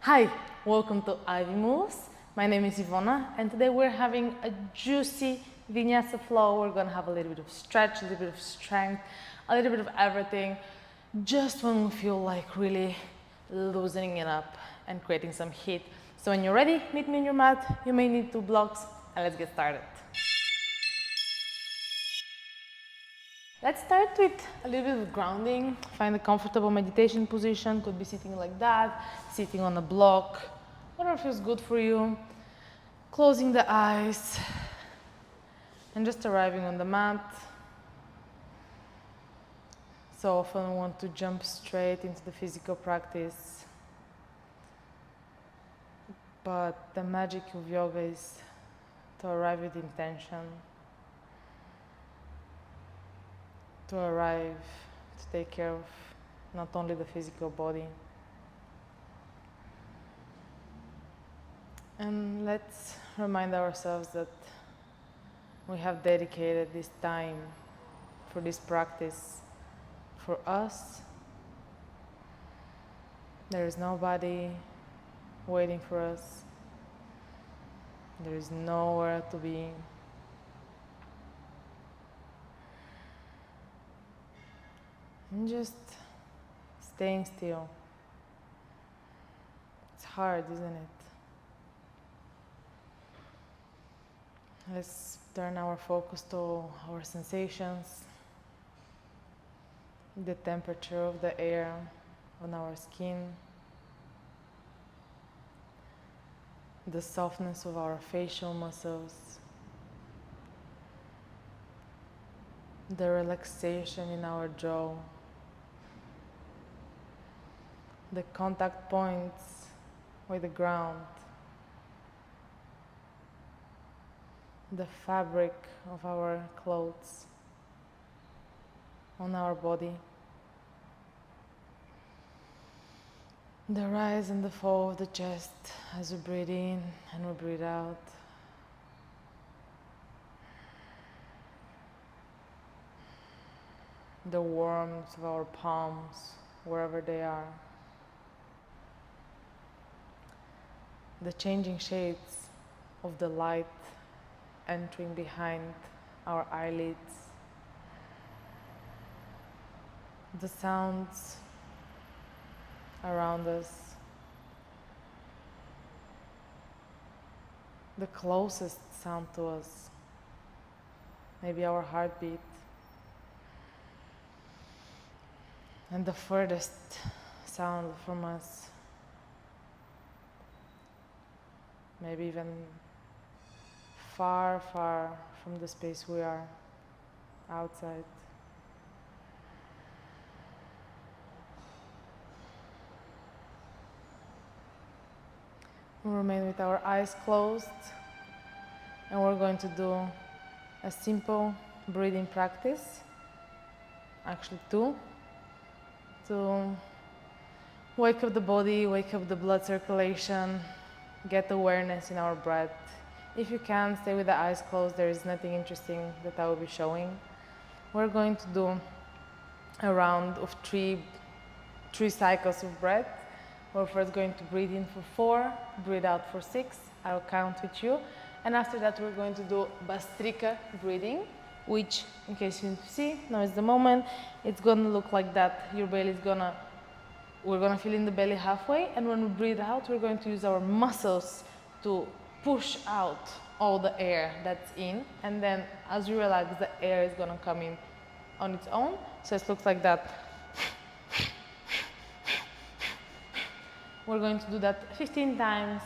Hi, welcome to Ivy Moves. My name is Ivona and today we're having a juicy Vinyasa flow. We're gonna have a little bit of stretch, a little bit of strength, a little bit of everything, just when we feel like really loosening it up and creating some heat. So when you're ready, meet me on your mat. You may need 2 blocks and let's get started. Let's start with a little bit of grounding. Find a comfortable meditation position. Could be sitting like that, sitting on a block, whatever feels good for you. Closing the eyes and just arriving on the mat. So often we want to jump straight into the physical practice, but the magic of yoga is to arrive with intention, to arrive to take care of not only the physical body. And let's remind ourselves that we have dedicated this time for this practice for us. There is nobody waiting for us. There is nowhere to be. And just staying still. It's hard, isn't it? Let's turn our focus to our sensations, the temperature of the air on our skin, the softness of our facial muscles, the relaxation in our jaw, the contact points with the ground, the fabric of our clothes on our body, the rise and the fall of the chest as we breathe in and we breathe out. The warmth of our palms, wherever they are. The changing shades of the light entering behind our eyelids. The sounds around us. The closest sound to us. Maybe our heartbeat. And the furthest sound from us. Maybe even far, far from the space we are, outside. We remain with our eyes closed and we're going to do a simple breathing practice, actually 2, to wake up the body, wake up the blood circulation, get awareness in our breath. If you can, stay with the eyes closed. There is nothing interesting that I will be showing. We're going to do a round of three cycles of breath. We're first going to breathe in for 4, breathe out for 6. I'll count with you. And after that, we're going to do Bastrika breathing, which, in case you see, now is the moment. It's going to look like that. Your belly is we're going to fill in the belly halfway, and when we breathe out, we're going to use our muscles to push out all the air that's in, and then as we relax, the air is going to come in on its own. So it looks like that. We're going to do that 15 times.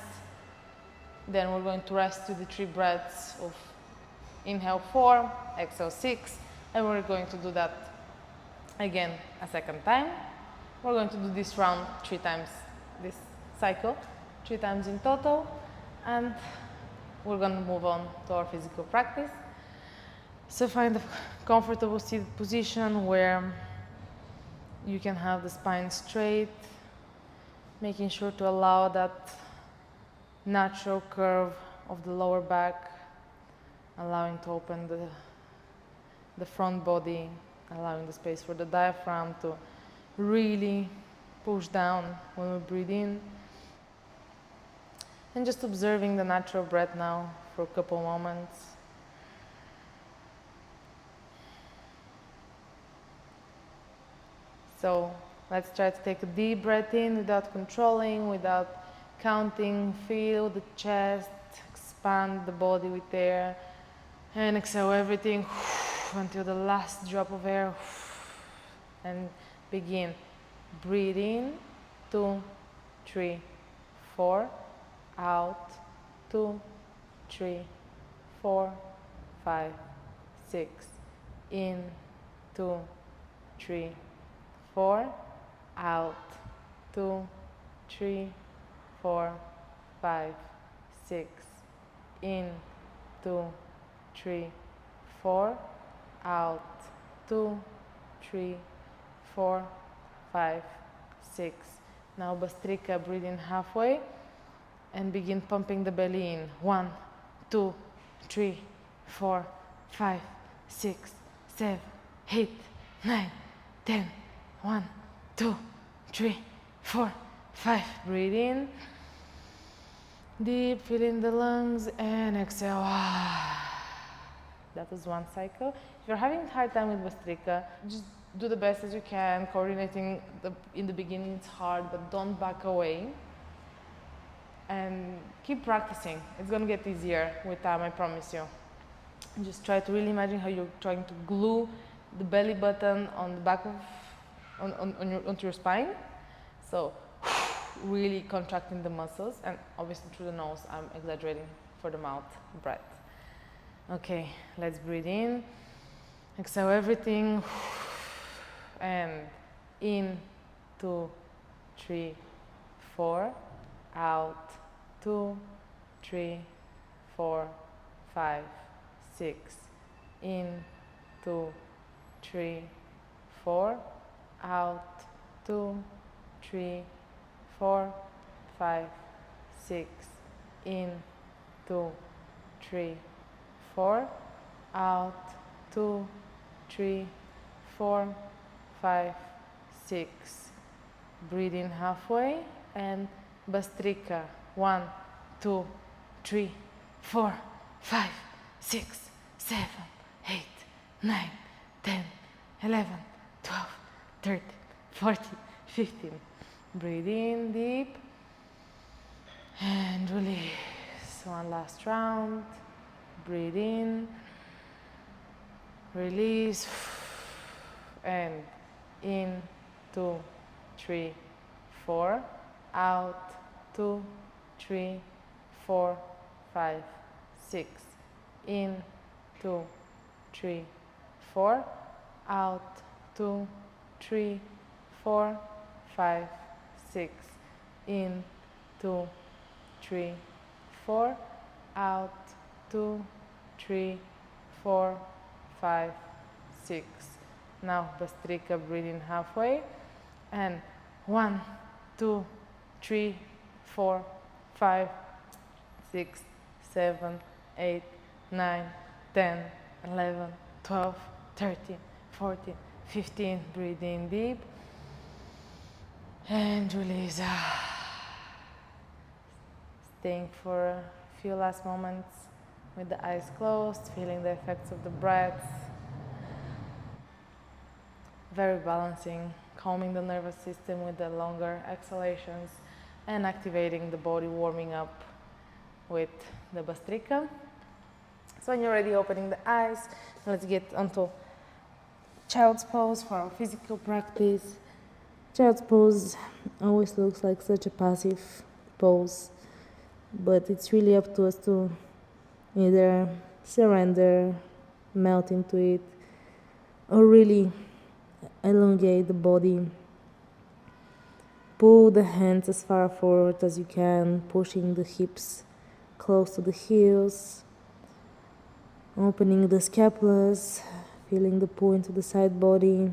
Then we're going to rest with the 3 breaths of inhale 4, exhale 6, and we're going to do that again a second time. We're going to do this round 3 times, this cycle, 3 times in total, and we're going to move on to our physical practice. So find a comfortable seated position where you can have the spine straight, making sure to allow that natural curve of the lower back, allowing to open the front body, allowing the space for the diaphragm to really push down when we breathe in And just observing the natural breath now for a couple moments. So let's try to take a deep breath in without controlling, without counting. Feel the chest, expand the body with air, and exhale everything until the last drop of air. And begin. Breathe in, 2, 3, 4. Out, 2, 3, 4, 5, 6. In, 2, 3, 4. Out, 2, 3, 4, 5, 6. In, 2, 3, 4. Out, 2, 3, 4, 5, 6. Now Bastrika, breathe in halfway and begin pumping the belly in. 1, 2, 3, 4, 5, 6, 7, 8, 9, 10. 1, 2, 3, 4, 5. Breathe in. Deep, fill in the lungs and exhale. That was one cycle. If you're having a hard time with Bastrika, just do the best as you can. Coordinating in the beginning it's hard, but don't back away. And keep practicing. It's gonna get easier with time, I promise you. Just try to really imagine how you're trying to glue the belly button on the back of, onto your spine. So really contracting the muscles, and obviously through the nose. I'm exaggerating for the mouth breath. Okay, let's breathe in. Exhale everything. And in, 2, 3, 4. Out, 2, 3, 4, 5, 6. In, 2, 3, 4. Out, 2, 3, 4, 5, 6. In, 2, 3, 4. Out, 2, 3, 4, 5, 6. Breathe in halfway and Bastrika. 1, 2, 3, 4, 5, 6, 7, 8, 9, 10, 11, 12, 13, 14, 15. Breathe in deep and release. One last round. Breathe in, release, and in, 2, 3, 4. Out, 2, 3, 4, 5, 6. In, 2, 3, 4. Out, 2, 3, 4, 5, 6. In, 2, 3, 4. Out, 2, 3, 4, 5, 6. Now Bastrika, breathe in halfway and 1, 2, 3, 4, 5, 6, 7, 8, 9, 10, 11, 12, 13, 14, 15. Breathe in deep and release. Staying for a few last moments with the eyes closed, feeling the effects of the breath. Very balancing, calming the nervous system with the longer exhalations and activating the body, warming up with the Bastrika. So when you're ready, opening the eyes, let's get onto child's pose for our physical practice. Child's pose always looks like such a passive pose, but it's really up to us to either surrender, melt into it, or really elongate the body. Pull the hands as far forward as you can, pushing the hips close to the heels, opening the scapulas, feeling the pull into the side body.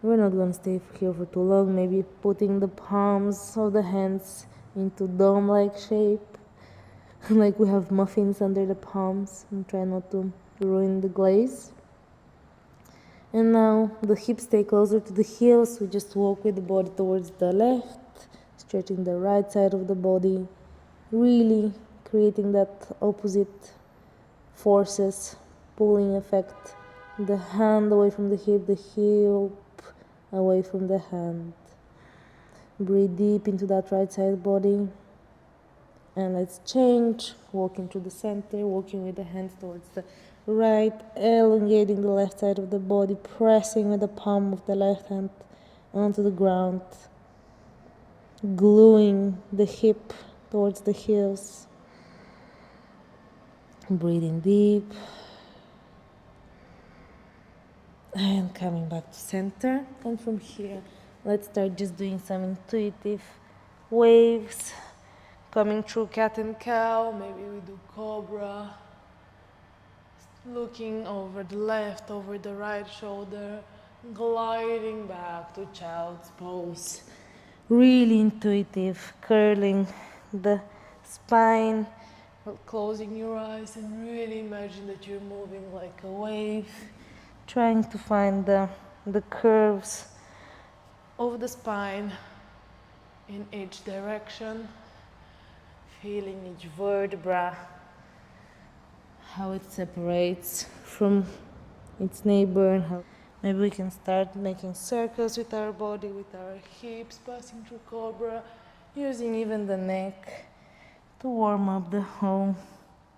We're not going to stay here for too long, maybe putting the palms of the hands into dome-like shape, like we have muffins under the palms, and try not to ruin the glaze. And now the hips stay closer to the heels. We just walk with the body towards the left, stretching the right side of the body, really creating that opposite forces, pulling effect. The hand away from the hip away from the hand. Breathe deep into that right side body. And let's change, walking to the center, walking with the hands towards the right, elongating the left side of the body, pressing with the palm of the left hand onto the ground, gluing the hip towards the heels. Breathing deep. And coming back to center. And from here, let's start just doing some intuitive waves. Coming through cat and cow, maybe we do cobra. Looking over the left, over the right shoulder, gliding back to child's pose. Really intuitive, curling the spine, closing your eyes and really imagine that you're moving like a wave, trying to find the curves of the spine in each direction, feeling each vertebra, how it separates from its neighbor, and how maybe we can start making circles with our body, with our hips, passing through cobra, using even the neck to warm up the whole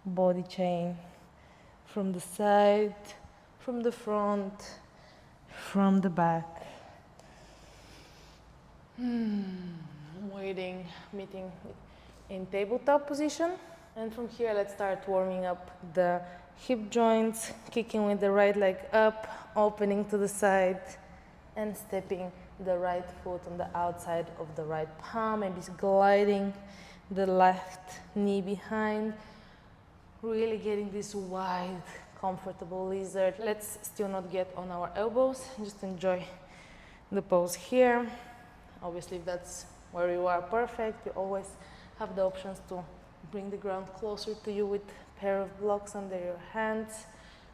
body chain from the side, from the front, from the back. Waiting, meeting in tabletop position. And from here, let's start warming up the hip joints, kicking with the right leg up, opening to the side, and stepping the right foot on the outside of the right palm, maybe gliding the left knee behind, really getting this wide, comfortable lizard. Let's still not get on our elbows, just enjoy the pose here. Obviously, if that's where you are, perfect. You always have the options to bring the ground closer to you with a pair of blocks under your hands.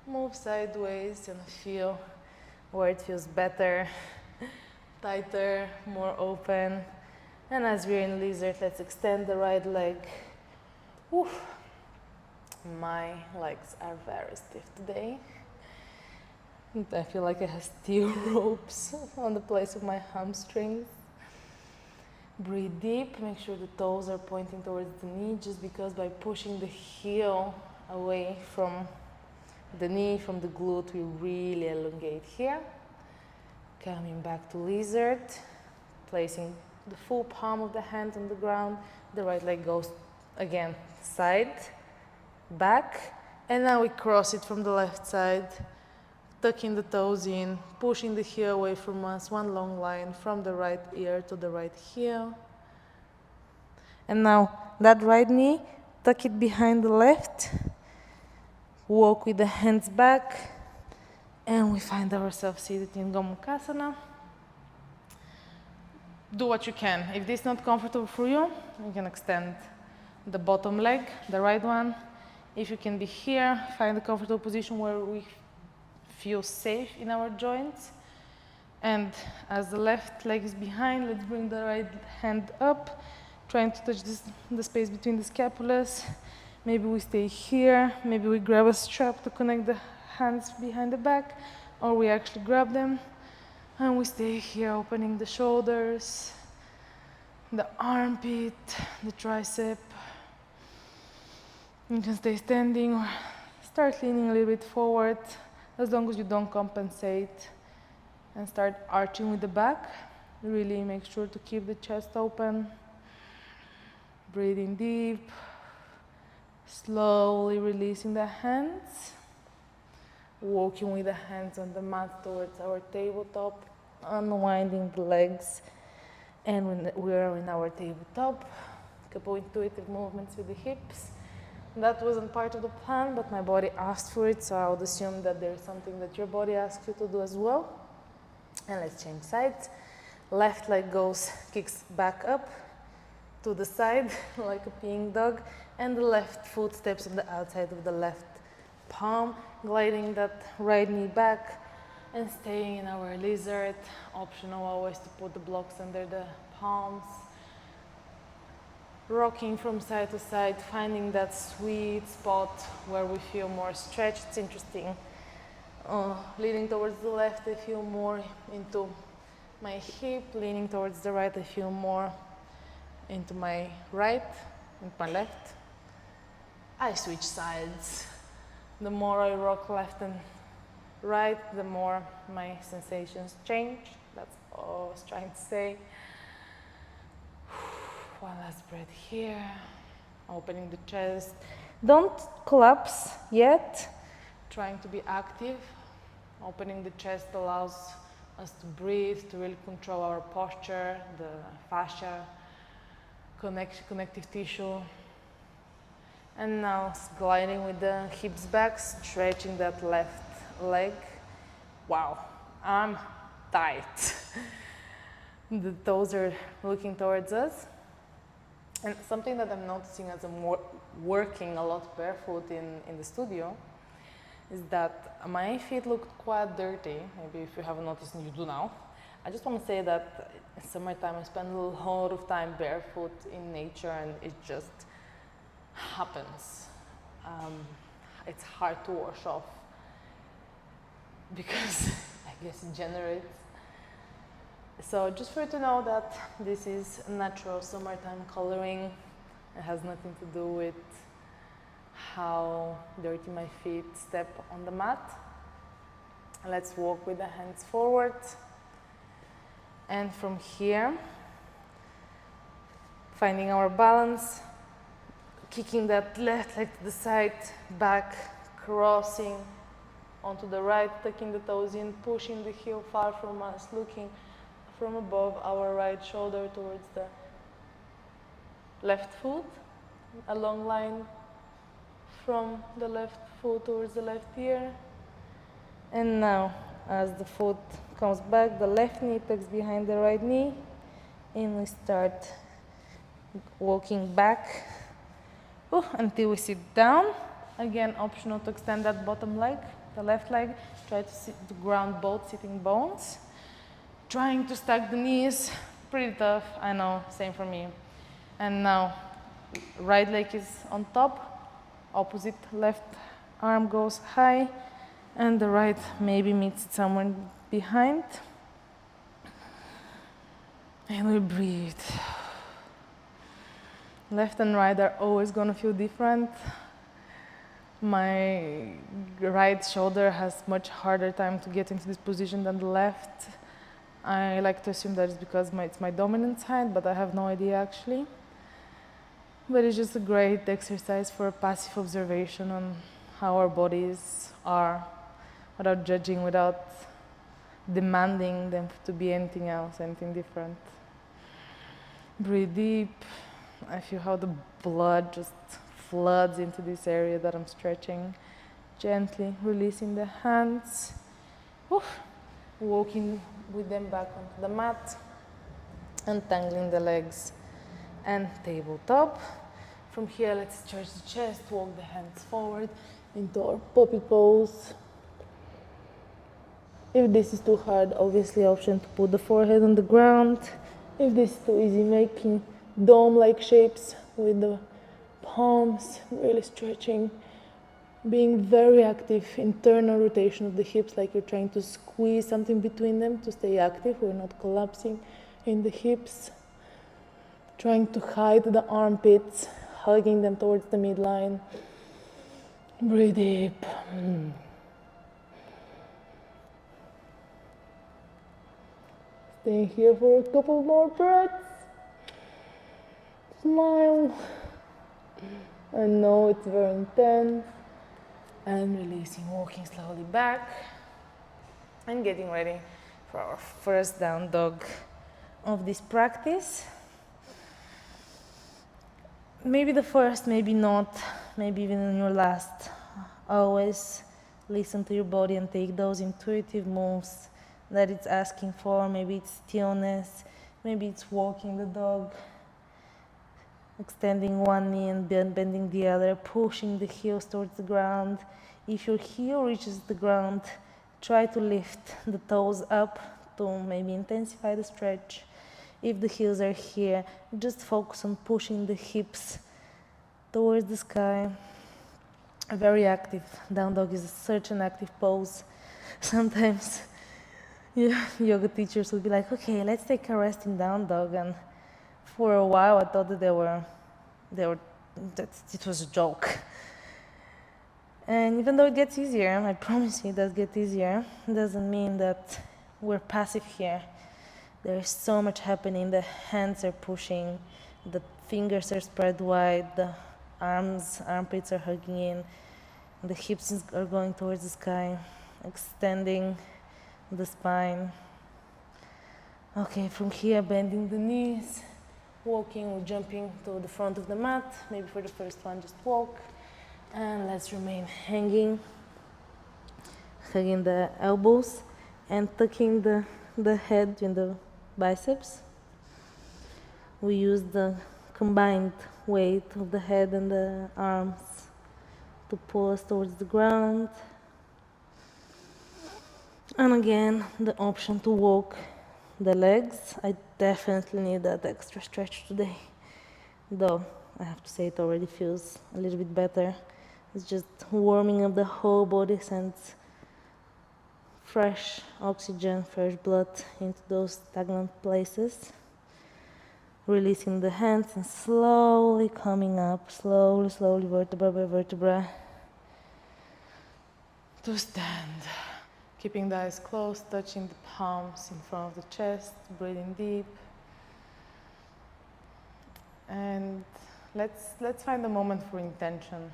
Move sideways and feel where it feels better, tighter, more open. And as we're in lizard, let's extend the right leg. Oof. My legs are very stiff today. I feel like I have steel ropes on the place of my hamstrings. Breathe deep, make sure the toes are pointing towards the knee, just because by pushing the heel away from the knee, from the glute, we really elongate here. Coming back to lizard, placing the full palm of the hand on the ground, the right leg goes again side, back, and now we cross it from the left side, tucking the toes in, pushing the heel away from us, one long line from the right ear to the right heel. And now that right knee, tuck it behind the left, walk with the hands back, and we find ourselves seated in Gomukhasana. Do what you can. If this is not comfortable for you, you can extend the bottom leg, the right one. If you can be here, find a comfortable position where we feel safe in our joints. And as the left leg is behind, let's bring the right hand up, trying to touch the space between the scapulas. Maybe we stay here, maybe we grab a strap to connect the hands behind the back, or we actually grab them and we stay here, opening the shoulders, the armpit, the tricep. You can stay standing or start leaning a little bit forward, as long as you don't compensate, and start arching with the back. Really make sure to keep the chest open. Breathing deep, slowly releasing the hands, walking with the hands on the mat towards our tabletop, unwinding the legs, and when we are in our tabletop, a couple intuitive movements with the hips. That wasn't part of the plan, but my body asked for it, so I would assume that there's something that your body asks you to do as well. And let's change sides. Left leg kicks back up to the side like a peeing dog, and the left foot steps on the outside of the left palm, gliding that right knee back and staying in our lizard. Optional always to put the blocks under the palms. rocking from side to side, finding that sweet spot where we feel more stretched. It's interesting. Leaning towards the left, I feel more into my hip. Leaning towards the right, I feel more into my right, into my left. I switch sides. The more I rock left and right, the more my sensations change. That's all I was trying to say. One last breath here. Opening the chest. Don't collapse yet. Trying to be active. Opening the chest allows us to breathe, to really control our posture, the fascia, connective tissue. And now gliding with the hips back, stretching that left leg. Wow, I'm tight. The toes are looking towards us. And something that I'm noticing as I'm working a lot barefoot in the studio is that my feet look quite dirty. Maybe if you haven't noticed, you do now. I just want to say that in summertime I spend a lot of time barefoot in nature and it just happens. It's hard to wash off because I guess it generates. So just for you to know that this is natural summertime coloring. It has nothing to do with how dirty my feet step on the mat. Let's walk with the hands forward. And from here, finding our balance, kicking that left leg to the side, back, crossing onto the right, tucking the toes in, pushing the heel far from us, looking from above our right shoulder towards the left foot, a long line from the left foot towards the left ear. And now, as the foot comes back, the left knee tucks behind the right knee, and we start walking back until we sit down. Again, optional to extend that bottom leg, the left leg. Try to ground both sitting bones. Trying to stack the knees, pretty tough, I know, same for me. And now, right leg is on top, opposite left arm goes high, and the right maybe meets somewhere behind. And we breathe. Left and right are always gonna feel different. My right shoulder has much harder time to get into this position than the left. I like to assume that it's because it's my dominant side, but I have no idea actually. But it's just a great exercise for a passive observation on how our bodies are, without judging, without demanding them to be anything else, anything different. Breathe deep. I feel how the blood just floods into this area that I'm stretching. Gently releasing the hands. Walking with them back onto the mat, untangling the legs and tabletop. From here, let's stretch the chest, walk the hands forward into our poppy pose. If this is too hard, obviously option to put the forehead on the ground. If this is too easy, making dome-like shapes with the palms, really stretching. Being very active, internal rotation of the hips, like you're trying to squeeze something between them to stay active. We're not collapsing in the hips. Trying to hide the armpits, hugging them towards the midline. Breathe deep. Staying here for a couple more breaths. Smile. I know it's very intense. And releasing, walking slowly back and getting ready for our first down dog of this practice. Maybe the first, maybe not, maybe even in your last. Always listen to your body and take those intuitive moves that it's asking for. Maybe it's stillness, maybe it's walking the dog, extending one knee and bending the other, pushing the heels towards the ground. If your heel reaches the ground, try to lift the toes up to maybe intensify the stretch. If the heels are here, just focus on pushing the hips towards the sky. Very active. Down dog is such an active pose. Sometimes yoga teachers will be like, okay, let's take a resting down dog. And for a while I thought that that it was a joke. And even though it gets easier, I promise you it does get easier, it doesn't mean that we're passive here. There is so much happening. The hands are pushing, the fingers are spread wide, the armpits are hugging in, the hips are going towards the sky, extending the spine. Okay, from here, bending the knees, walking or jumping to the front of the mat. Maybe for the first one, just walk. And let's remain hanging, hugging the elbows and tucking the head in the biceps. We use the combined weight of the head and the arms to pull us towards the ground. And again, the option to walk the legs. I definitely need that extra stretch today, though I have to say it already feels a little bit better. It's just warming up the whole body, sends fresh oxygen, fresh blood into those stagnant places. Releasing the hands and slowly coming up, slowly, vertebra by vertebra, To stand. Keeping the eyes closed, touching the palms in front of the chest, breathing deep. And let's find a moment for intention.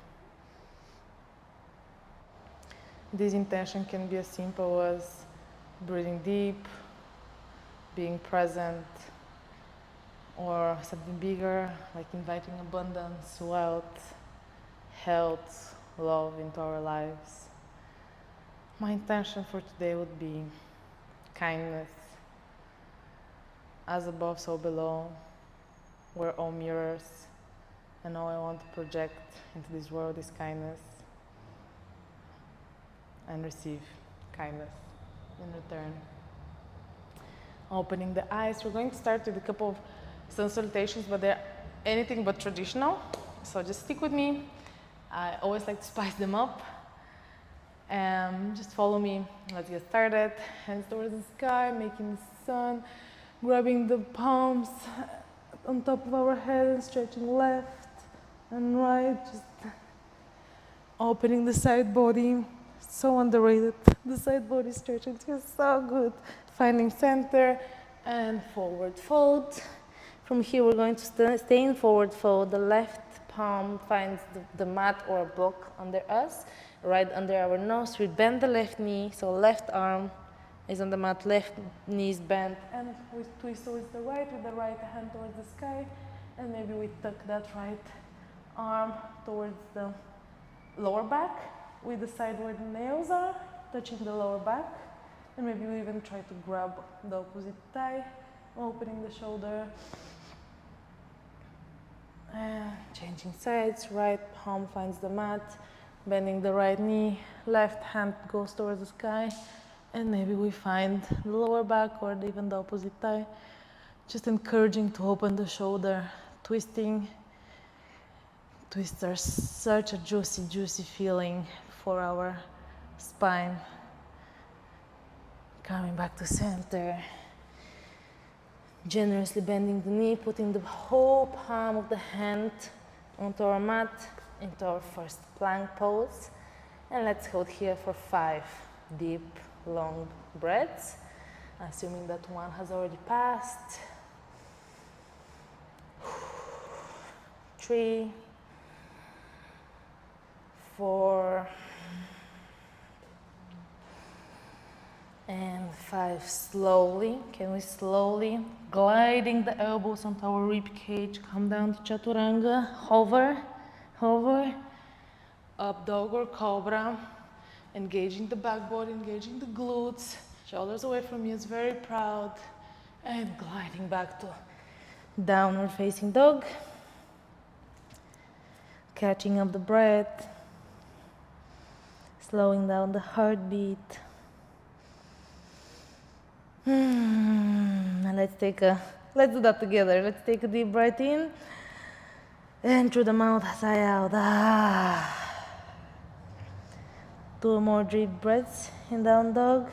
This intention can be as simple as breathing deep, being present, or something bigger, like inviting abundance, wealth, health, love into our lives. My intention for today would be kindness. As above, so below. We're all mirrors, and all I want to project into this world is kindness. And receive kindness in return. Opening the eyes. We're going to start with a couple of sun salutations, but they're anything but traditional. So just stick with me. I always like to spice them up. Just follow me. Let's get started. Hands towards the sky, making the sun, grabbing the palms on top of our head and stretching left and right. Just opening the side body. So underrated. The side body stretching feels so good. Finding center and forward fold. From here we're going to stay in forward fold. The left palm finds the mat or a block under us, right under our nose. We bend the left knee, so left arm is on the mat, left knee is bent, and we twist towards the right with the right hand towards the sky, and maybe we tuck that right arm towards the lower back with the side where the nails are, touching the lower back, and maybe we even try to grab the opposite thigh, opening the shoulder, and changing sides. Right palm finds the mat, bending the right knee, left hand goes towards the sky, and maybe we find the lower back or even the opposite thigh, just encouraging to open the shoulder, twisting. Twists are such a juicy feeling for our spine. Coming back to center. Generously bending the knee, putting the whole palm of the hand onto our mat, into our first plank pose. And let's hold here for 5 deep, long breaths, assuming that one has already passed. 3, 4, and 5. Slowly, can we slowly, gliding the elbows onto our rib cage, come down to Chaturanga, hover, up dog or cobra, engaging the back body, engaging the glutes, shoulders away from me, it's very proud, and gliding back to downward facing dog, catching up the breath, slowing down the heartbeat. And let's take a Let's do that together. Let's take a deep breath in and through the mouth, sigh out. Ah. 2 more deep breaths in down dog.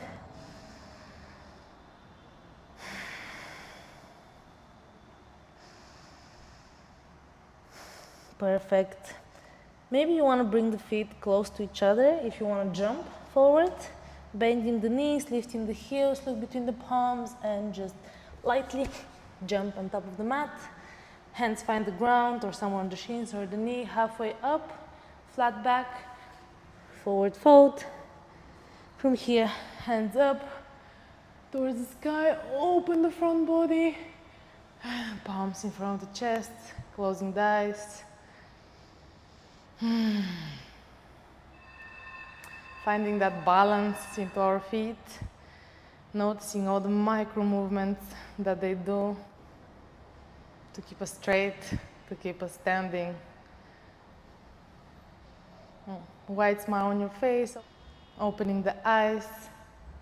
Perfect. Maybe you want to bring the feet close to each other if you want to jump forward. Bending the knees, lifting the heels, look between the palms and just lightly jump on top of the mat. Hands find the ground or somewhere on the shins or the knee, halfway up, flat back, forward fold. From here, hands up towards the sky, open the front body, palms in front of the chest, closing the eyes. Finding that balance into our feet, noticing all the micro movements that they do to keep us straight, to keep us standing. Wide smile on your face, opening the eyes.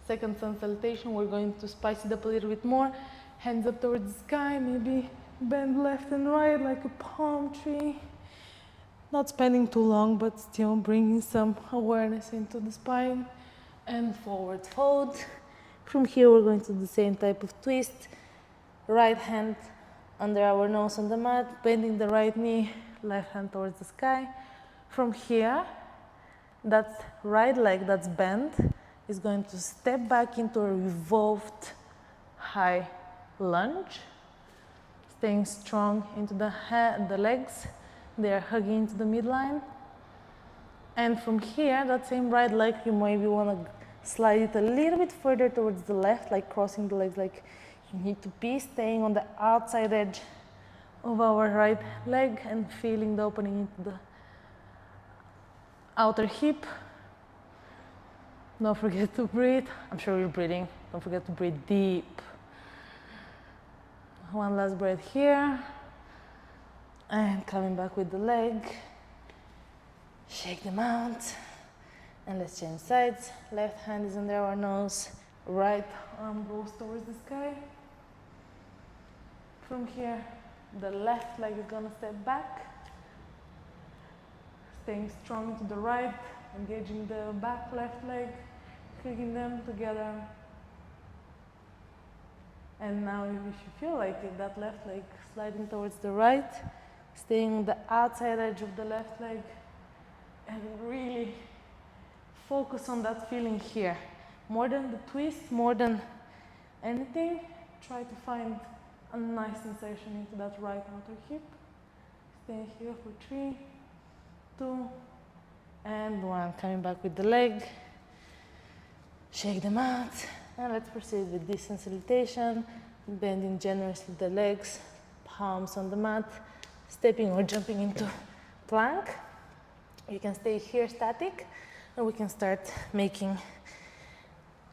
Second sun salutation, we're going to spice it up a little bit more. Hands up towards the sky, maybe bend left and right like a palm tree. Not spending too long, but still bringing some awareness into the spine. And forward fold. From here, we're going to do the same type of twist. Right hand under our nose on the mat, bending the right knee, left hand towards the sky. From here, that right leg that's bent is going to step back into a revolved high lunge. Staying strong into the legs. They are hugging into the midline. And from here, that same right leg, you maybe want to slide it a little bit further towards the left, like crossing the legs like you need to be, staying on the outside edge of our right leg and feeling the opening into the outer hip. Don't forget to breathe. I'm sure you're breathing. Don't forget to breathe deep. One last breath here. And coming back with the leg. Shake them out. And let's change sides. Left hand is under our nose. Right arm goes towards the sky. From here, the left leg is gonna step back. Staying strong to the right, engaging the back left leg, hugging them together. And now if you feel like it, that left leg sliding towards the right, staying on the outside edge of the left leg, and really focus on that feeling here. More than the twist, more than anything, try to find a nice sensation into that right outer hip. Stay here for 3, 2, and 1. Coming back with the leg. Shake them out. And let's proceed with descent salutation. Bending generously the legs, palms on the mat, stepping or jumping into plank. You can stay here static, and we can start making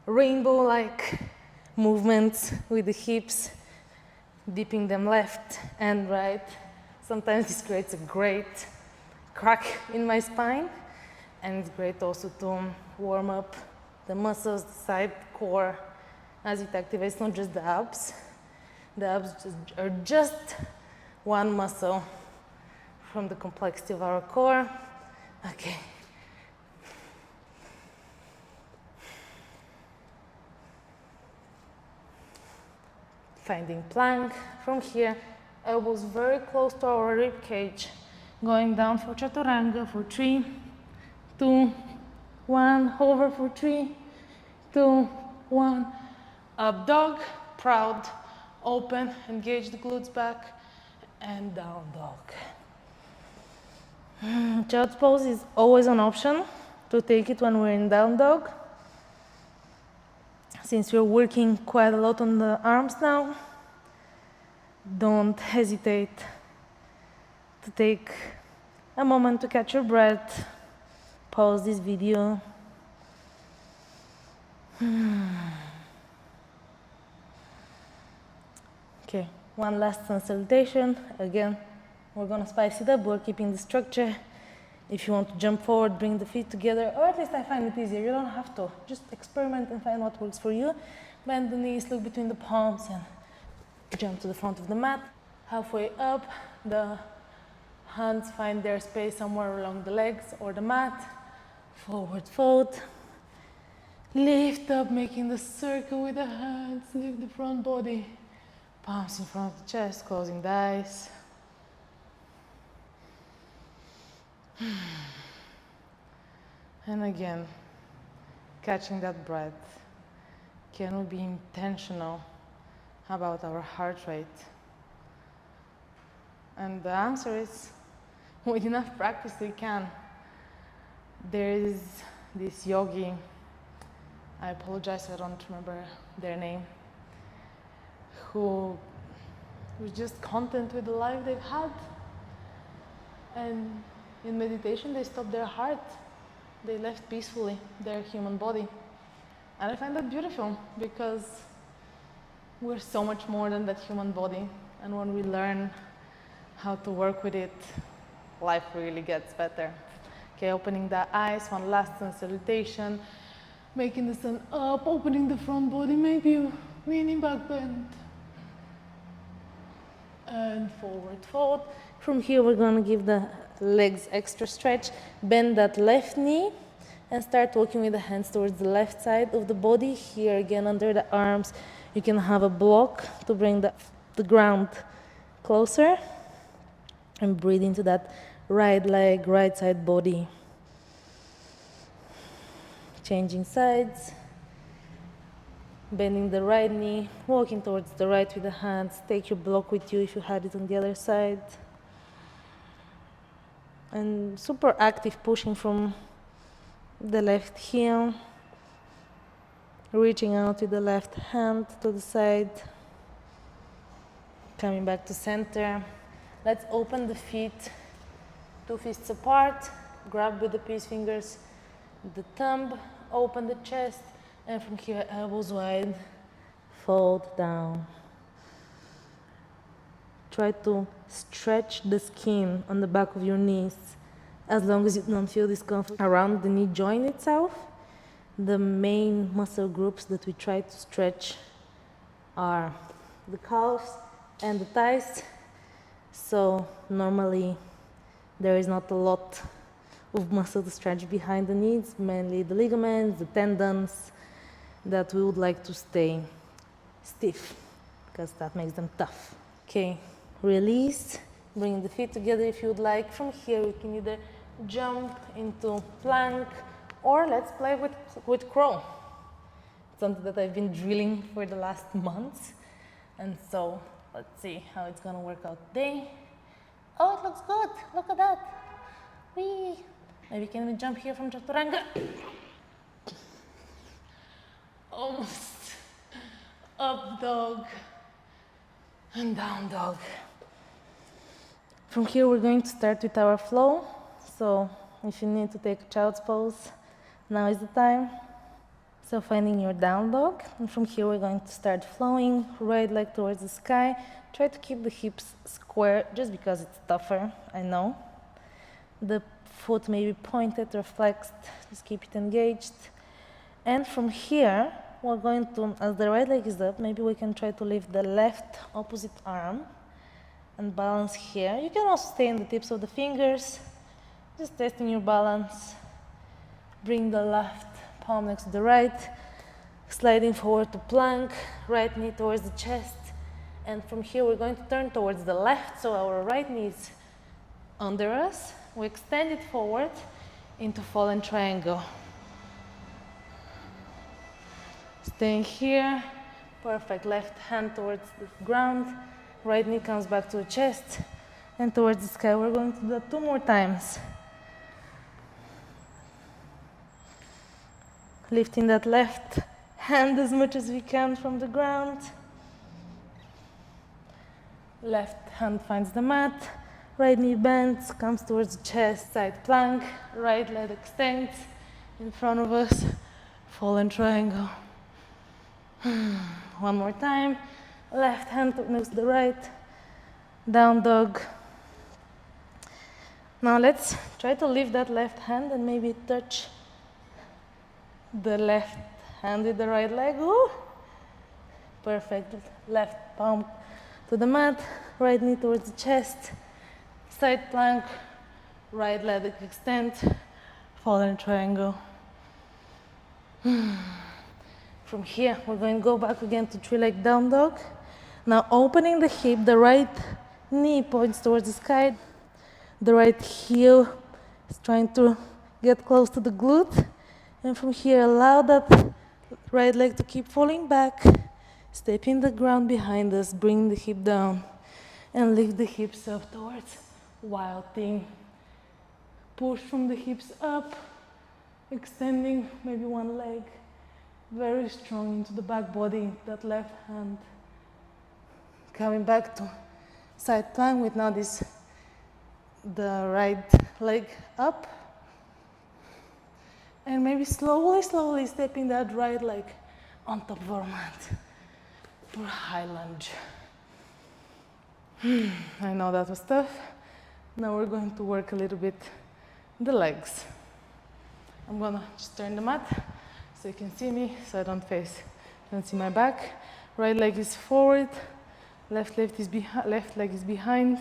rainbow-like movements with the hips, dipping them left and right. Sometimes this creates a great crack in my spine, and it's great also to warm up the muscles, the side core, as it activates not just the abs. The abs are just one muscle from the complexity of our core. Okay. Finding plank. From here, elbows very close to our rib cage. Going down for chaturanga for 3, 2, 1. Hover for 3, 2, 1. Up dog, proud, open, engage the glutes back, and down dog. Child's pose is always an option to take it when we're in down dog. Since we're working quite a lot on the arms now, don't hesitate to take a moment to catch your breath, pause this video. Okay, one last sun salutation. Again, we're gonna spice it up. We're keeping the structure. If you want to jump forward, bring the feet together, or at least I find it easier. You don't have to. Just experiment and find what works for you. Bend the knees, look between the palms, and Jump to the front of the mat. Halfway up, the hands find their space somewhere along the legs or the mat. Forward fold. Lift up, making the circle with the hands. Lift the front body. Palms in front of the chest, closing the eyes. And again, catching that breath. Can we be intentional about our heart rate? And the answer is, with enough practice we can. There is this yogi, I apologize, I don't remember their name, who was just content with the life they've had. And in meditation they stopped their heart. They left peacefully their human body. And I find that beautiful, because we're so much more than that human body. And when we learn how to work with it, life really gets better. Okay, opening the eyes, one last sun salutation. Making the sun up, opening the front body, maybe leaning back, bend. And forward fold. From here we're going to give the legs extra stretch. Bend that left knee and start walking with the hands towards the left side of the body. Here again under the arms you can have a block to bring the ground closer. And breathe into that right leg, right side body. Changing sides. Bending the right knee, walking towards the right with the hands. Take your block with you if you had it on the other side. And super active, pushing from the left heel. Reaching out with the left hand to the side. Coming back to center. Let's open the feet, 2 fists apart. Grab with the peace fingers the thumb, open the chest, and from here, elbows wide, fold down. Try to stretch the skin on the back of your knees as long as you don't feel discomfort around the knee joint itself. The main muscle groups that we try to stretch are the calves and the thighs. So normally there is not a lot of muscle to stretch behind the knees, mainly the ligaments, the tendons, that we would like to stay stiff because that makes them tough. Okay, release, bring the feet together if you would like. From here we can either jump into plank or let's play with crow. It's something that I've been drilling for the last months, and so let's see how it's gonna work out today. Oh, it looks good, look at that. Whee! Maybe can we jump here from Chaturanga? Almost. Up dog and down dog. From here we're going to start with our flow. So if you need to take a child's pose, now is the time. So finding your down dog, and from here we're going to start flowing, right leg towards the sky. Try to keep the hips square just because it's tougher, I know. The foot may be pointed or flexed, just keep it engaged. And from here, we're going to, as the right leg is up, maybe we can try to lift the left opposite arm and balance here. You can also stay in the tips of the fingers, just testing your balance. Bring the left palm next to the right, sliding forward to plank, right knee towards the chest. And from here, we're going to turn towards the left, so our right knee is under us. We extend it forward into fallen triangle. Staying here, perfect. Left hand towards the ground, right knee comes back to the chest and towards the sky. We're going to do that 2 more times. Lifting that left hand as much as we can from the ground. Left hand finds the mat, right knee bends, comes towards the chest, side plank, right leg extends in front of us, fallen triangle. 1 more time, left hand next to the right, down dog. Now let's try to lift that left hand and maybe touch the left hand with the right leg. Ooh. Perfect, left palm to the mat, right knee towards the chest, side plank, right leg extend, fallen triangle. From here, we're going to go back again to three-leg down dog. Now opening the hip, the right knee points towards the sky. The right heel is trying to get close to the glute. And from here, allow that right leg to keep falling back. Stepping the ground behind us, bring the hip down and lift the hips up towards wild thing. Push from the hips up, extending maybe one leg, very strong into the back body, that left hand. Coming back to side plank with now the right leg up. And maybe slowly stepping that right leg on top of our mat for high lunge. I know that was tough. Now we're going to work a little bit the legs. I'm gonna just turn the mat so you can see me, so I don't see my back. Right leg is forward, left leg is behind.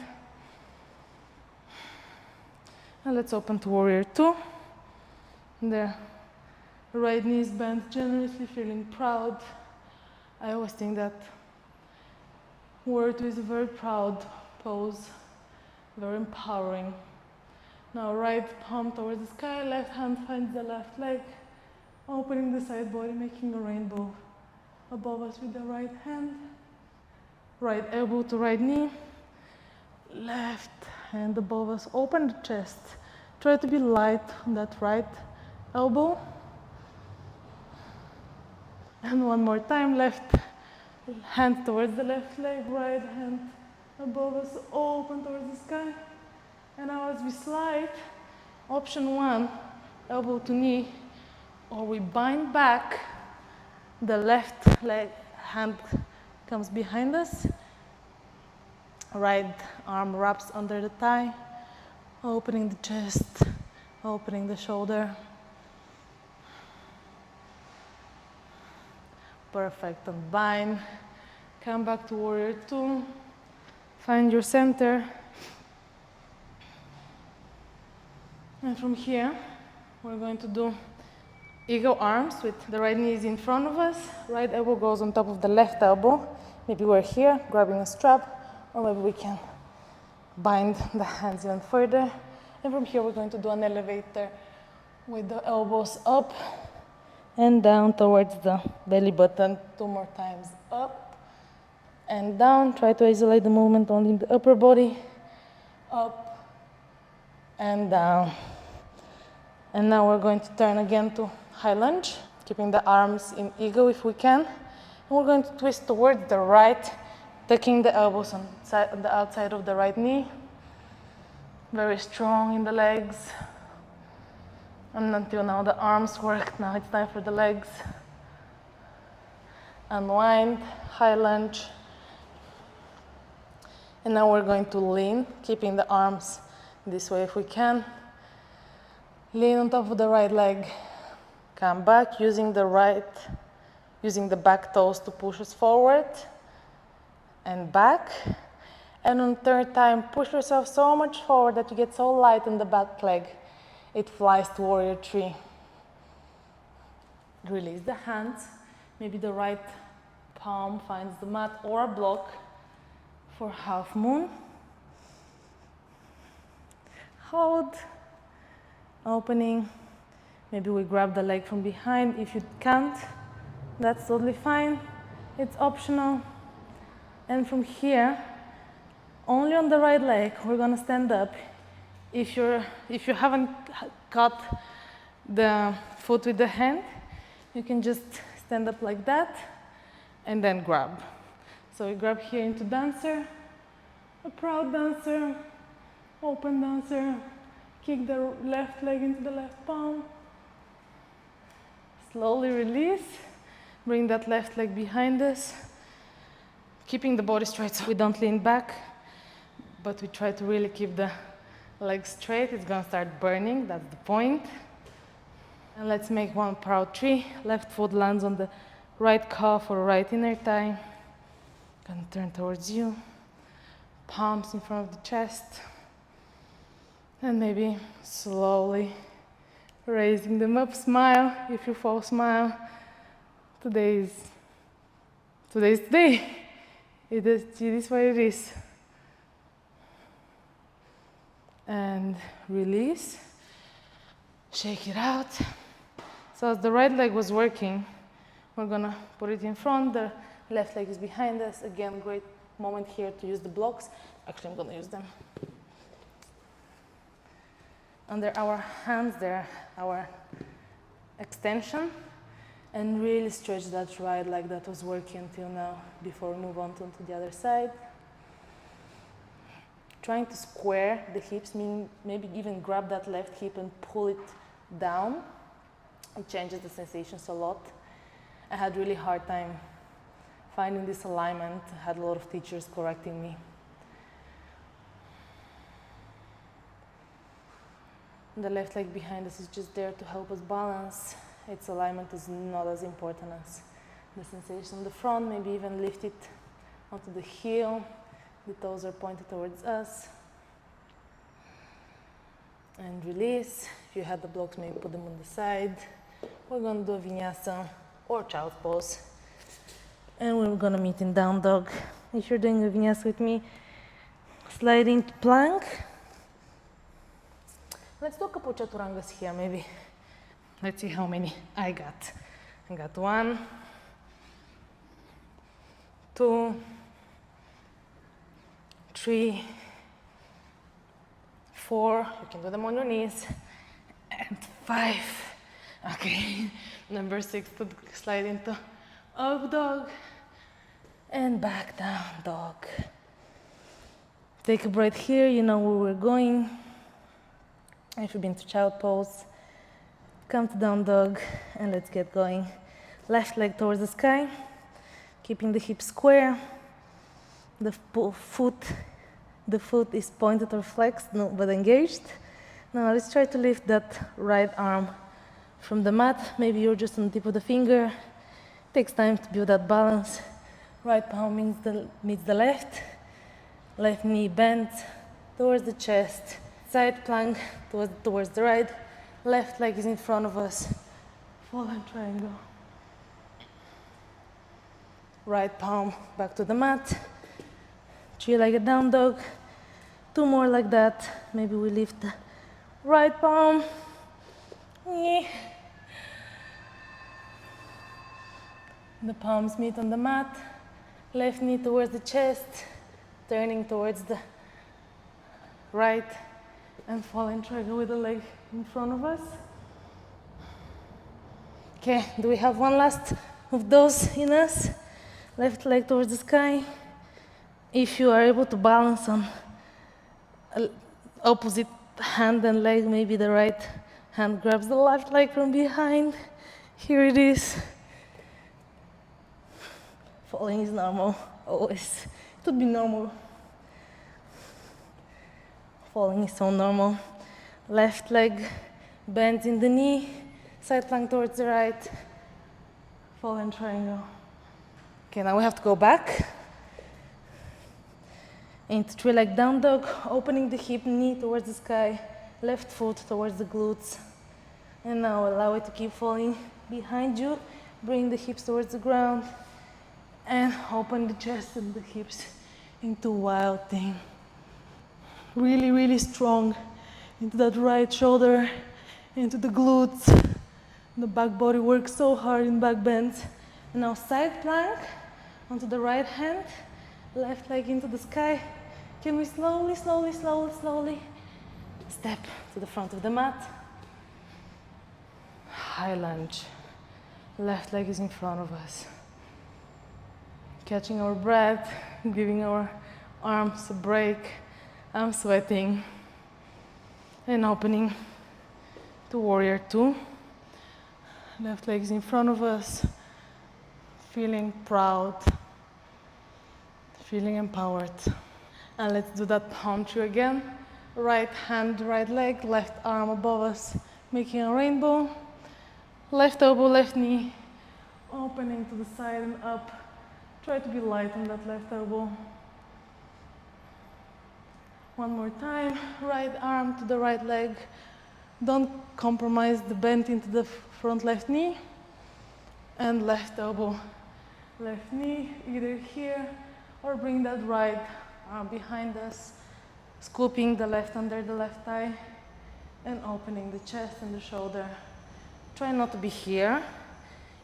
And let's open to warrior two. The right knee is bent generously, feeling proud. I always think that warrior two is a very proud pose, very empowering. Now right palm towards the sky, left hand finds the left leg, opening the side body, making a rainbow above us with the right hand. Right elbow to right knee, left hand above us, open the chest. Try to be light on that right elbow. And one more time, left hand towards the left leg, right hand above us, open towards the sky. And now as we slide, option one, elbow to knee, or we bind back, the left leg hand comes behind us, right arm wraps under the thigh, opening the chest, opening the shoulder. Perfect, and bind. Come back to warrior two, find your center. And from here, we're going to do eagle arms with the right knee is in front of us, right elbow goes on top of the left elbow. Maybe we're here, grabbing a strap, or maybe we can bind the hands even further. And from here, we're going to do an elevator with the elbows up and down towards the belly button. 2 more times, up and down. Try to isolate the movement only in the upper body, up and down. And now we're going to turn again to high lunge, keeping the arms in eagle if we can. And we're going to twist towards the right, tucking the elbows on the outside of the right knee. Very strong in the legs. And until now the arms worked, now it's time for the legs. Unwind, high lunge. And now we're going to lean, keeping the arms this way if we can. Lean on top of the right leg. Come back, using the back toes to push us forward and back. And on third time, push yourself so much forward that you get so light on the back leg. It flies to warrior three. Release the hands. Maybe the right palm finds the mat or a block for half moon. Hold. Opening. Maybe we grab the leg from behind. If you can't, that's totally fine. It's optional. And from here, only on the right leg, we're gonna stand up. If you haven't caught the foot with the hand, you can just stand up like that and then grab. So we grab here into dancer, a proud dancer, open dancer, kick the left leg into the left palm, slowly release, bring that left leg behind us, keeping the body straight so we don't lean back, but we try to really keep the legs straight. It's gonna start burning, that's the point. And let's make one proud tree. Left foot lands on the right calf or right inner thigh. Gonna turn towards you. palms in front of the chest. And maybe slowly raising them up. Smile. If you fall, smile. Today's today. It is what it is. And release. Shake it out. So as the right leg was working, we're gonna put it in front. The left leg is behind us. Again, great moment here to use the blocks. Actually, I'm gonna use them. Under our hands there, our extension, and really stretch that right leg that was working until now before we move on to the other side. Trying to square the hips, meaning maybe even grab that left hip and pull it down. It changes the sensations a lot. I had really hard time finding this alignment. I had a lot of teachers correcting me. The left leg behind us is just there to help us balance. Its alignment is not as important as the sensation in the front. Maybe even lift it onto the heel. The toes are pointed towards us. And release. If you had the blocks, maybe put them on the side. We're going to do a vinyasa or child's pose. And we're going to meet in down dog. If you're doing a vinyasa with me, slide into plank. Let's do a couple chaturangas here, maybe. Let's see how many I got. I got 1, 2, 3, 4. You can do them on your knees. And 5. Okay. Number 6 to slide into up dog. And back down dog. Take a breath here. You know where we're going. If you've been to child pose, come to down dog and let's get going. Left leg towards the sky, keeping the hips square. The foot is pointed or flexed, no, but engaged. Now let's try to lift that right arm from the mat. Maybe you're just on the tip of the finger. Takes time to build that balance. Right palm meets the left. Left knee bends towards the chest. Side plank towards the right. Left leg is in front of us. Fallen triangle. Right palm back to the mat. 3-legged down dog. 2 more like that. Maybe we lift the right palm. The palms meet on the mat. Left knee towards the chest. Turning towards the right. And falling triangle with the leg in front of us. Okay, do we have one last of those in us? Left leg towards the sky. If you are able to balance on opposite hand and leg, maybe the right hand grabs the left leg from behind. Here it is. Falling is normal, always. It would be normal. Falling is so normal. Left leg bends in the knee, side plank towards the right, fallen triangle. Okay, now we have to go back into 3-leg down dog, opening the hip, knee towards the sky, left foot towards the glutes. And now allow it to keep falling behind you. Bring the hips towards the ground and open the chest and the hips into wild thing. Really, really strong into that right shoulder, into the glutes. The back body works so hard in back bends. And now side plank onto the right hand, left leg into the sky. Can we slowly step to the front of the mat? High lunge. Left leg is in front of us. Catching our breath, giving our arms a break. I'm sweating. And opening to warrior 2. Left leg is in front of us. Feeling proud. Feeling empowered. And let's do that palm tree again. Right hand, right leg, left arm above us, making a rainbow. Left elbow, left knee, opening to the side and up. Try to be light on that left elbow. One more time, right arm to the right leg. Don't compromise the bend into the front left knee. And left elbow, left knee, either here or bring that right arm behind us, scooping the left under the left thigh and opening the chest and the shoulder. Try not to be here.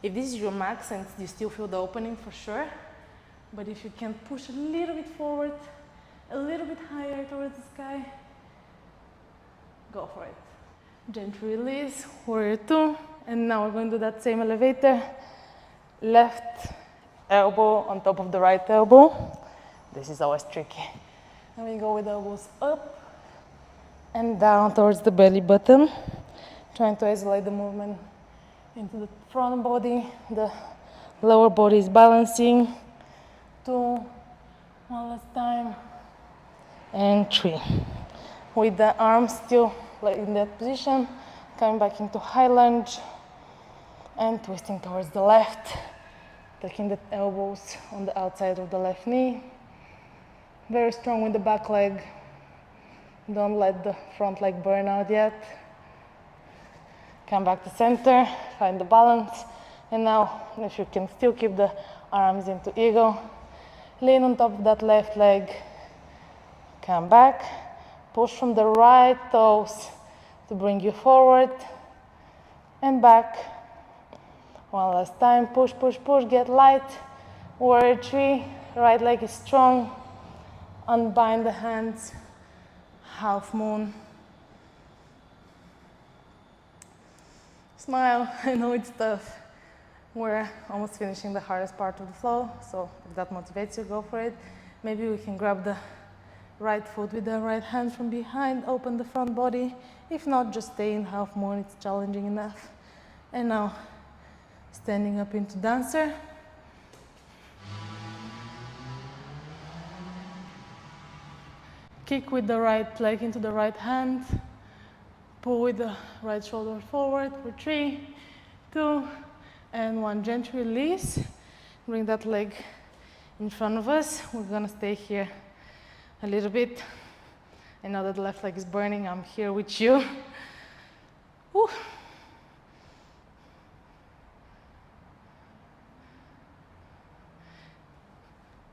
If this is your max and you still feel the opening, for sure. But if you can push a little bit forward, a little bit higher towards the sky, go for it. Gently release, warrior two. And now we're going to do that same elevator. Left elbow on top of the right elbow. This is always tricky. And we go with elbows up and down towards the belly button. Trying to isolate the movement into the front body. The lower body is balancing. 2, one last time. And 3. With the arms still in that position, coming back into high lunge and twisting towards the left, taking the elbows on the outside of the left knee. Very strong with the back leg. Don't let the front leg burn out yet. Come back to center, find the balance. And now, if you can still keep the arms into eagle, lean on top of that left leg. Come back, push from the right toes to bring you forward and back. One last time, push, push, push, get light. Warrior three, right leg is strong. Unbind the hands, half moon. Smile, I know it's tough. We're almost finishing the hardest part of the flow, so if that motivates you, go for it. Maybe we can grab the right foot with the right hand from behind, open the front body. If not, just stay in half moon, it's challenging enough. And now, standing up into dancer. Kick with the right leg into the right hand. Pull with the right shoulder forward for 3, 2, and 1. Gently release. Bring that leg in front of us. We're gonna stay here a little bit. I know that the left leg is burning. I'm here with you. Woo.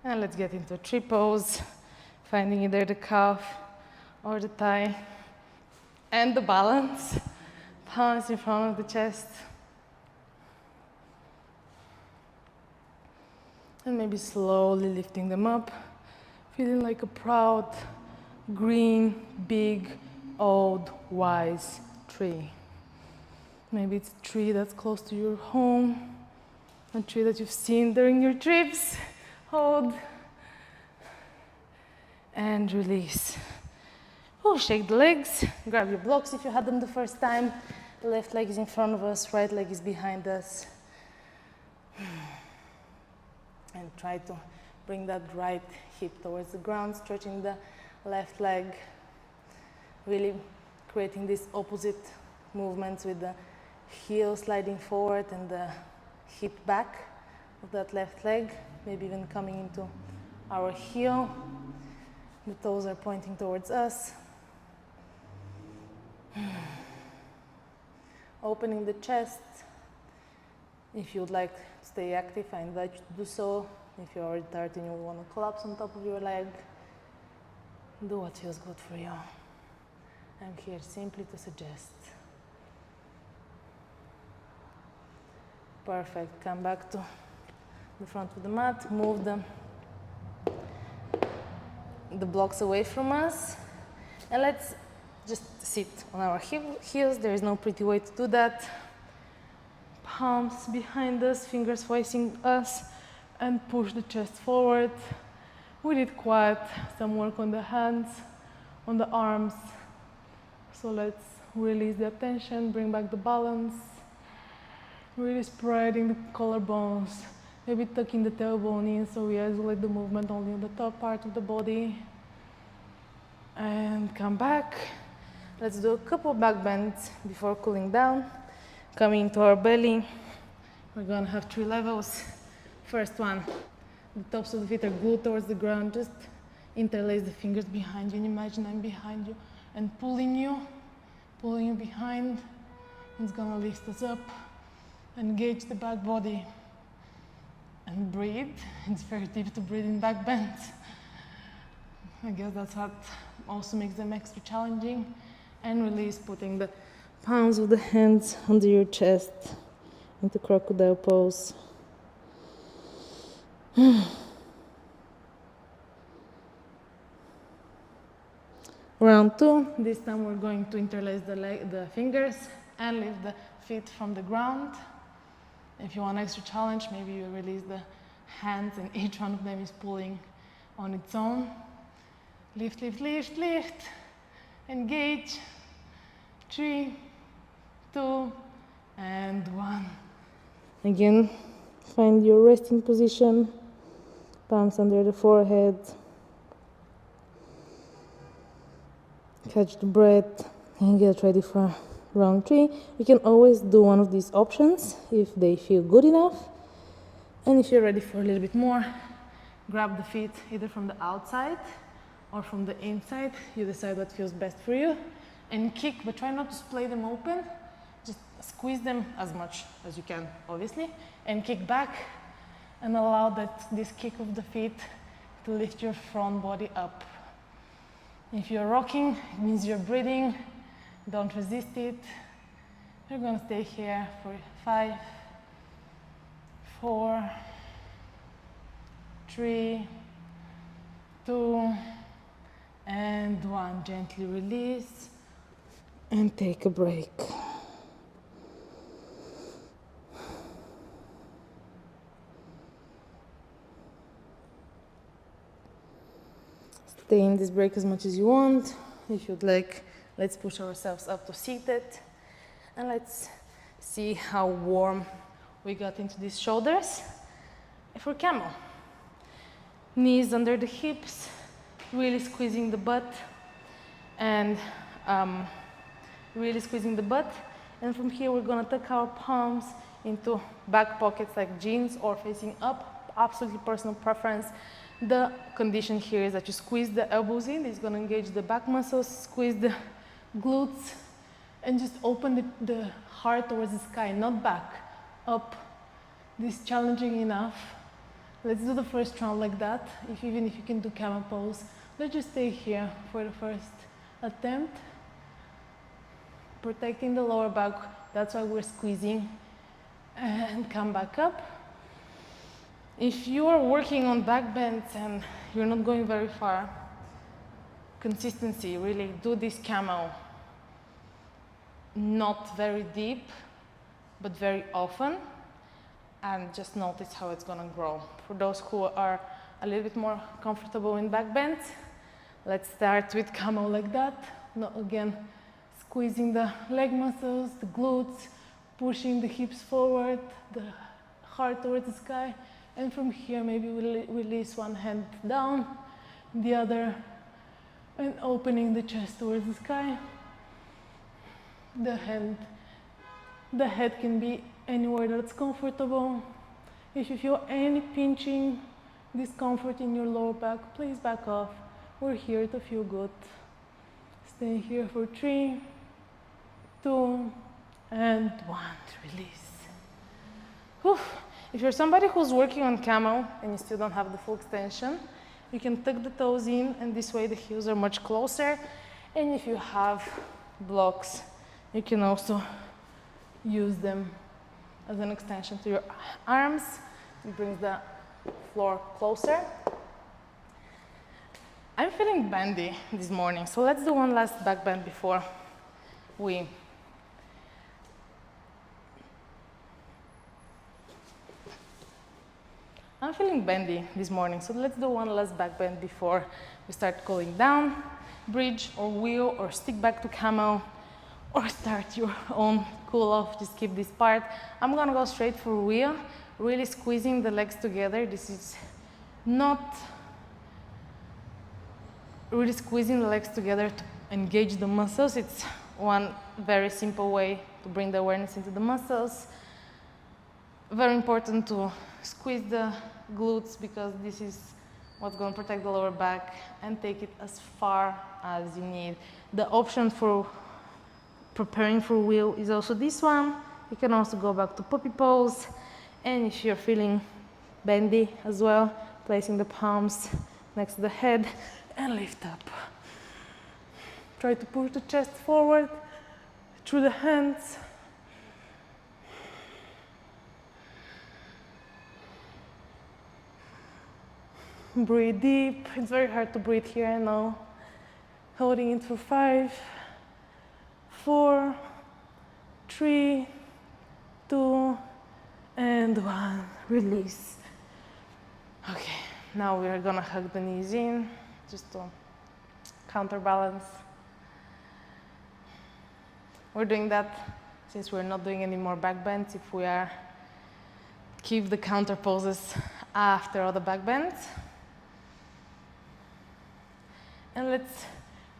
And let's get into a tree pose, finding either the calf or the thigh. And the balance, palms in front of the chest. And maybe slowly lifting them up, feeling like a proud, green, big, old, wise tree. Maybe it's a tree that's close to your home, a tree that you've seen during your trips. Hold and release. Oh, shake the legs, grab your blocks if you had them the first time. The left leg is in front of us, right leg is behind us. And try to bring that right hip towards the ground, stretching the left leg. Really creating these opposite movements with the heel sliding forward and the hip back of that left leg. Maybe even coming into our heel. The toes are pointing towards us. Opening the chest. If you would like to stay active, I invite you to do so. If you're already tired and you want to collapse on top of your leg, do what feels good for you. I'm here simply to suggest. Perfect. Come back to the front of the mat. Move the blocks away from us. And let's just sit on our heels. There is no pretty way to do that. Palms behind us, fingers facing us, and push the chest forward. We did quite some work on the hands, on the arms. So let's release the attention, bring back the balance. Really spreading the collarbones, maybe tucking the tailbone in so we isolate the movement only on the top part of the body. And come back. Let's do a couple back bends before cooling down. Coming into our belly. We're gonna have 3 levels. First one, the tops of the feet are glued towards the ground. Just interlace the fingers behind you and imagine I'm behind you and pulling you behind. It's gonna lift us up. Engage the back body and breathe. It's very deep to breathe in back bends. I guess that's what also makes them extra challenging. And release, putting the palms of the hands under your chest into crocodile pose. Round 2, this time we're going to interlace the fingers and lift the feet from the ground. If you want extra challenge, maybe you release the hands and each one of them is pulling on its own. Lift, lift, lift, lift. Engage. 3, 2, and 1. Again, find your resting position. Palms under the forehead. Catch the breath and get ready for round 3. You can always do one of these options if they feel good enough. And if you're ready for a little bit more, grab the feet either from the outside or from the inside. You decide what feels best for you. And kick, but try not to splay them open. Just squeeze them as much as you can, obviously. And kick back and allow this kick of the feet to lift your front body up. If you're rocking, it means you're breathing. Don't resist it. We're going to stay here for 5, 4, 3, 2, and 1. Gently release and take a break. Stay in this break as much as you want. If you'd like, let's push ourselves up to seated. And let's see how warm we got into these shoulders. For camel. Knees under the hips, really squeezing the butt. And really squeezing the butt. And from here, we're gonna tuck our palms into back pockets like jeans or facing up. Absolutely personal preference. The condition here is that you squeeze the elbows in. It's going to engage the back muscles, squeeze the glutes, and just open the heart towards the sky, not back, up. This is challenging enough. Let's do the first round like that. Even if you can do camel pose, let's just stay here for the first attempt. Protecting the lower back, that's why we're squeezing. And come back up. If you are working on back bends and you're not going very far, consistency, really do this camel. Not very deep, but very often. And just notice how it's gonna grow. For those who are a little bit more comfortable in back bends, let's start with camel like that. Again, squeezing the leg muscles, the glutes, pushing the hips forward, the heart towards the sky. And from here, maybe we'll release one hand down, the other, and opening the chest towards the sky. The head can be anywhere that's comfortable. If you feel any pinching, discomfort in your lower back, please back off. We're here to feel good. Stay here for 3, 2, and 1. Release. Whew. If you're somebody who's working on camel and you still don't have the full extension, you can tuck the toes in, and this way the heels are much closer. And if you have blocks, you can also use them as an extension to your arms. It brings the floor closer. I'm feeling bendy this morning, so let's do one last back bend before we I'm feeling bendy this morning, so let's do one last back bend before we start cooling down. Bridge or wheel or stick back to camel or start your own cool off. Just keep this part. I'm gonna go straight for wheel, really squeezing the legs together. This is not really squeezing the legs together to engage the muscles. It's one very simple way to bring the awareness into the muscles. Very important to squeeze the glutes because this is what's going to protect the lower back, and take it as far as you need. The option for preparing for wheel is also this one. You can also go back to puppy pose, and if you're feeling bendy as well, placing the palms next to the head and lift up. Try to push the chest forward through the hands. Breathe deep. It's very hard to breathe here, I know. Holding it for 5, 4, 3, 2, and 1. Release. Okay, now we're gonna hug the knees in, just to counterbalance. We're doing that since we're not doing any more back bends. If we are, keep the counter poses after all the back bends. And let's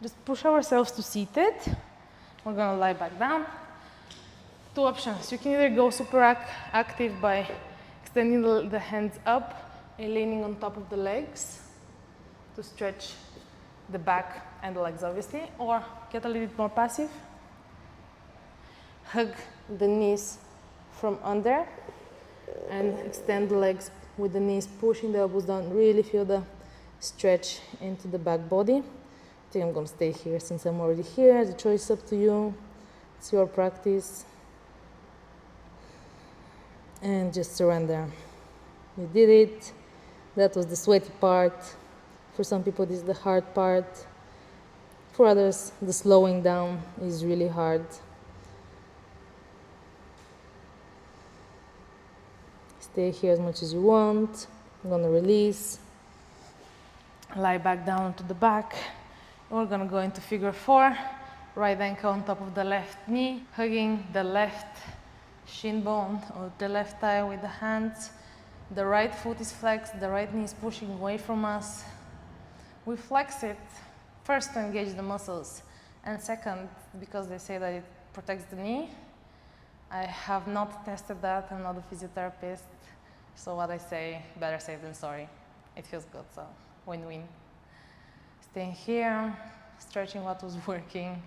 just push ourselves to seated. We're gonna lie back down. 2 options. You can either go super active by extending the hands up and leaning on top of the legs to stretch the back and the legs, obviously, or get a little bit more passive. Hug the knees from under and extend the legs with the knees pushing the elbows down. Really feel the stretch into the back body. I think I'm gonna stay here since I'm already here. The choice is up to you. It's your practice. And just surrender. You did it. That was the sweaty part. For some people, this is the hard part. For others, the slowing down is really hard. Stay here as much as you want. I'm gonna release. Lie back down to the back. We're gonna go into figure 4. Right ankle on top of the left knee, hugging the left shin bone or the left thigh with the hands. The right foot is flexed, the right knee is pushing away from us. We flex it first to engage the muscles, and second, because they say that it protects the knee. I have not tested that. I'm not a physiotherapist, so what I say, better safe than sorry. It feels good, so win-win. Staying here, stretching what was working.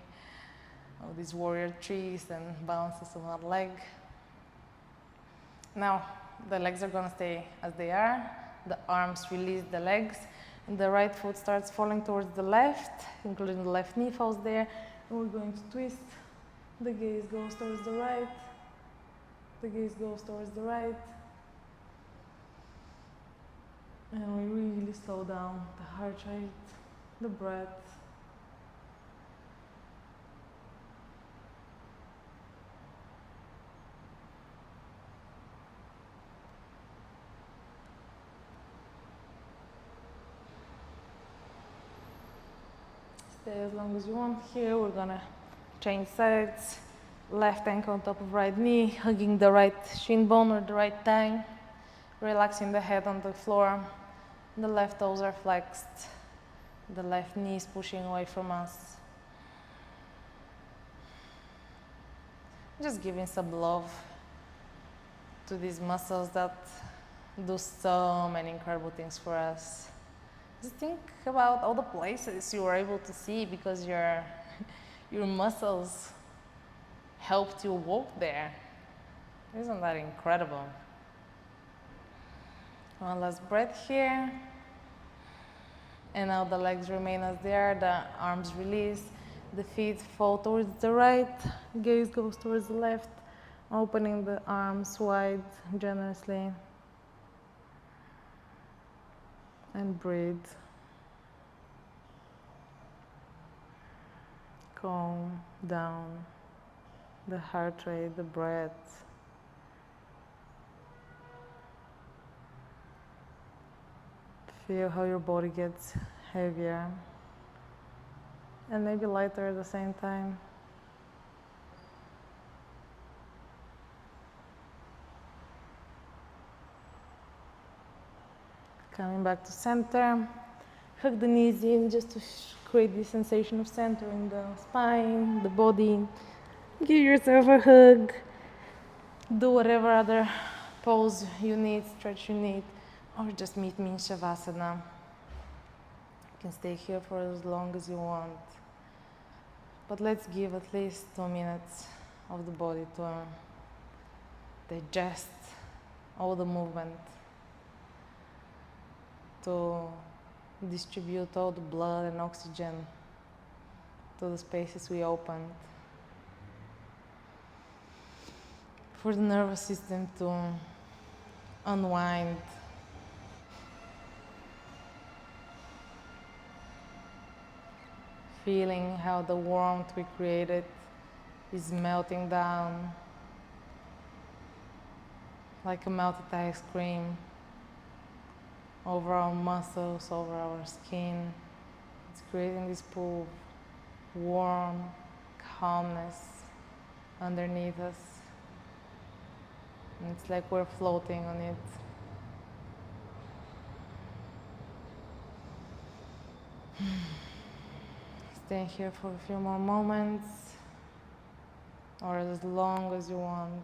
All these warrior trees and bounces on one leg. Now, the legs are gonna stay as they are. The arms release the legs. And the right foot starts falling towards the left, including the left knee falls there. And we're going to twist. The gaze goes towards the right. The gaze goes towards the right. And we really slow down the heart rate, the breath. Stay as long as you want here. We're gonna change sides. Left ankle on top of right knee, hugging the right shin bone or the right thigh. Relaxing the head on the floor. The left toes are flexed. The left knee is pushing away from us. Just giving some love to these muscles that do so many incredible things for us. Just think about all the places you were able to see because your muscles helped you walk there. Isn't that incredible? One last breath here. And now the legs remain as they are, the arms release, the feet fall towards the right, gaze goes towards the left, opening the arms wide generously. And breathe. Calm down the heart rate, the breath. Feel how your body gets heavier and maybe lighter at the same time. Coming back to center, hug the knees in just to create this sensation of center in the spine, the body. Give yourself a hug. Do whatever other pose you need, stretch you need, or just meet me in Savasana. can stay here for as long as you want. But let's give at least 2 minutes of the body to digest all the movement, to distribute all the blood and oxygen to the spaces we opened, for the nervous system to unwind, feeling how the warmth we created is melting down like a melted ice cream over our muscles, over our skin. It's creating this pool of warm calmness underneath us. And it's like we're floating on it. Stay here for a few more moments, or as long as you want.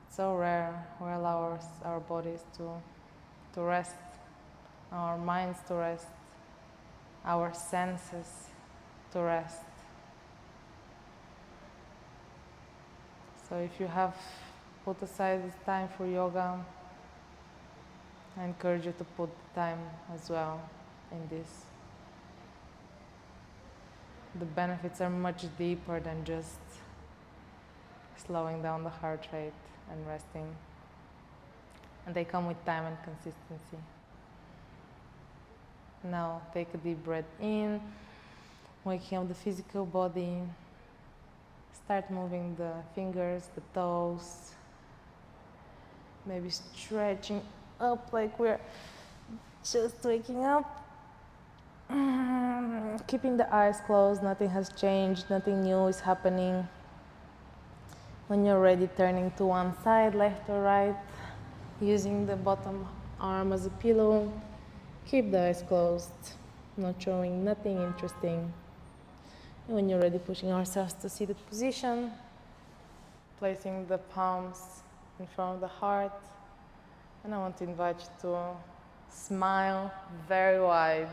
It's so rare we allow our bodies to rest, our minds to rest, our senses to rest. So if you have put aside this time for yoga, I encourage you to put the time as well in this. The benefits are much deeper than just slowing down the heart rate and resting. And they come with time and consistency. Now take a deep breath in, waking up the physical body. Start moving the fingers, the toes. Maybe stretching up like we're just waking up. Keeping the eyes closed, nothing has changed, nothing new is happening. When you're ready, turning to one side, left or right, using the bottom arm as a pillow. Keep the eyes closed, not showing nothing interesting. And when you're ready, pushing ourselves to seated position, placing the palms in front of the heart. And I want to invite you to smile very wide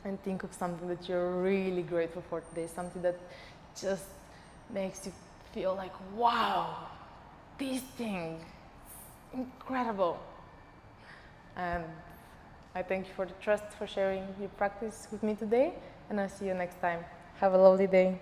and think of something that you're really grateful for today, something that just makes you feel like, wow, this thing is incredible. And I thank you for the trust, for sharing your practice with me today, and I'll see you next time. Have a lovely day.